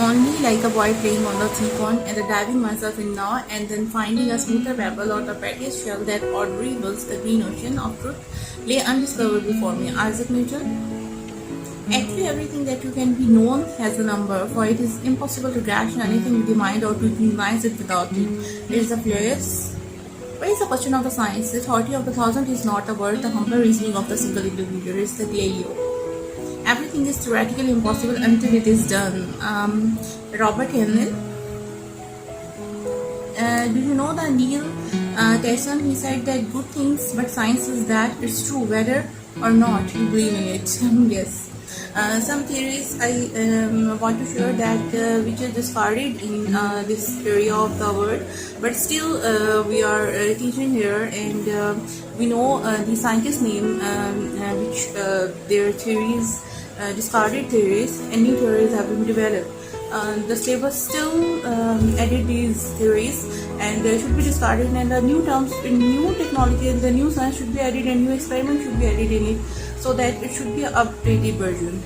only like a boy playing on the three-point and diving myself in now and then finding a smoother pebble or the prettiest shell that odd reveals the green ocean of truth lay undiscovered before me. Isaac Newton. Actually, everything that you can be known has a number, for it is impossible to grasp anything with the mind or to recognize it without it. It is the furious. Where is the question of the science? The authority of the thousand is not the word, the humble reasoning of the single individual is the Galileo. Everything is theoretically impossible until it is done. Robert Heinlein. Do you know the Neil Tyson? He said that good things, but science is that it's true whether or not you believe in it. Yes. Some theories I want to share that which is discarded in this area of the world, but still we are teaching here, and we know the scientist name which their theories, discarded theories, and new theories have been developed. The syllabus still added these theories and should be discarded, and the new terms in new technology and the new science should be added, and new experiments should be added in it, so that it should be an updated version.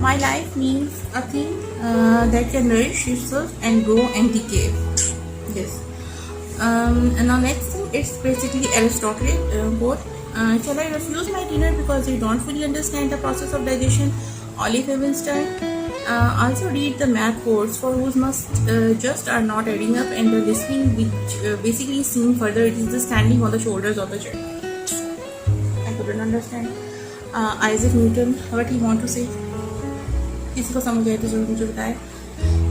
My life means a thing that can nourish itself and grow and decay. Yes. And now next thing, it's basically Aristotle quote. Shall I refuse my dinner because you don't fully understand the process of digestion? Olive Ebenstein. Also read the math codes for whose must just are not adding up, and the listening which basically seen further, it is the standing on the shoulders of the chair. I couldn't understand. Isaac Newton, what he want to say? किसी को समझ आए तो जरूर मुझे बताएं.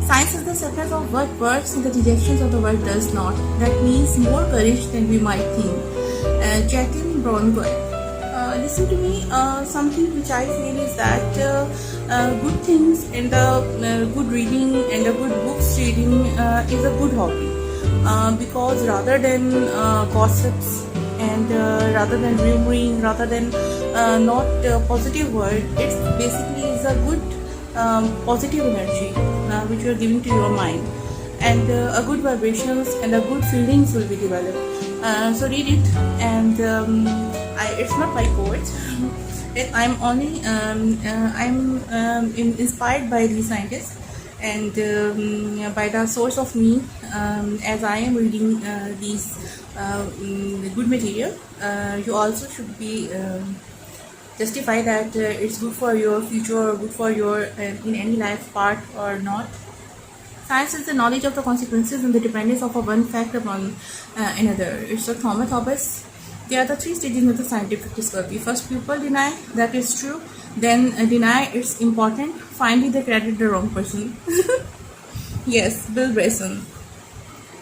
Science is the surface of what works and the rejections of the world does not. That means more courage than we might think. Jacqueline Bronwyn. Listen to me. Something which I feel is that good things and the good reading and the good books reading is a good hobby, because rather than gossips and rather than rumoring, rather than not positive word, it's basically is a good positive energy which you are giving to your mind, and a good vibrations and a good feelings will be developed. So read it, and it's not my quote. I'm only inspired by these scientists and by the source of me, as I am reading these good material. You also should be justify that it's good for your future or good for your in any life part or not. Science is the knowledge of the consequences and the dependence of one fact upon another. It's a Thomas Hobbes. There are the three stages of the scientific discovery. First, people deny that it's true, then deny it's important, finally they credit the wrong person. Yes, Bill Bryson.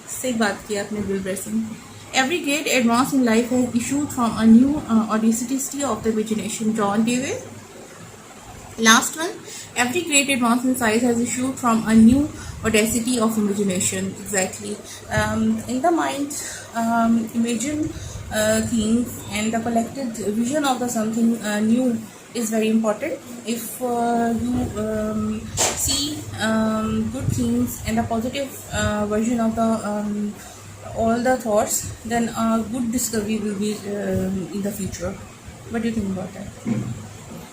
सही बात की आपने Bill Bryson. Every great advance in life has issued from a new audacity of the imagination. John Dewey. Last one. Every great advance in science has issued from a new audacity of imagination. Exactly. In the mind, imagine things, and the collected vision of the something new is very important. If you see good things and a positive version of the all the thoughts, then a good discovery will be in the future. What do you think about that?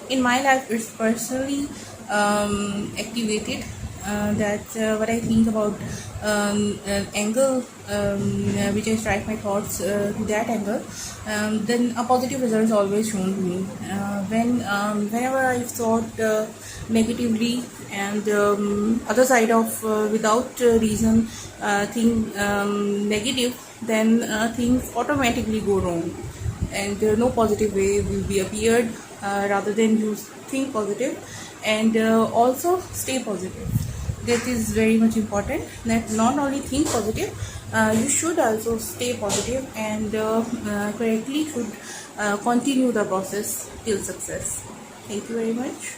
In my life, it's personally activated that what I think about angle which I strike my thoughts to that angle, then a positive result is always shown to me. Whenever I thought negatively and other side of without reason think negative, then things automatically go wrong, and no positive way will be appeared. Rather than you think positive and also stay positive. That is very much important, that not only think positive, you should also stay positive and correctly should continue the process till success. Thank you very much.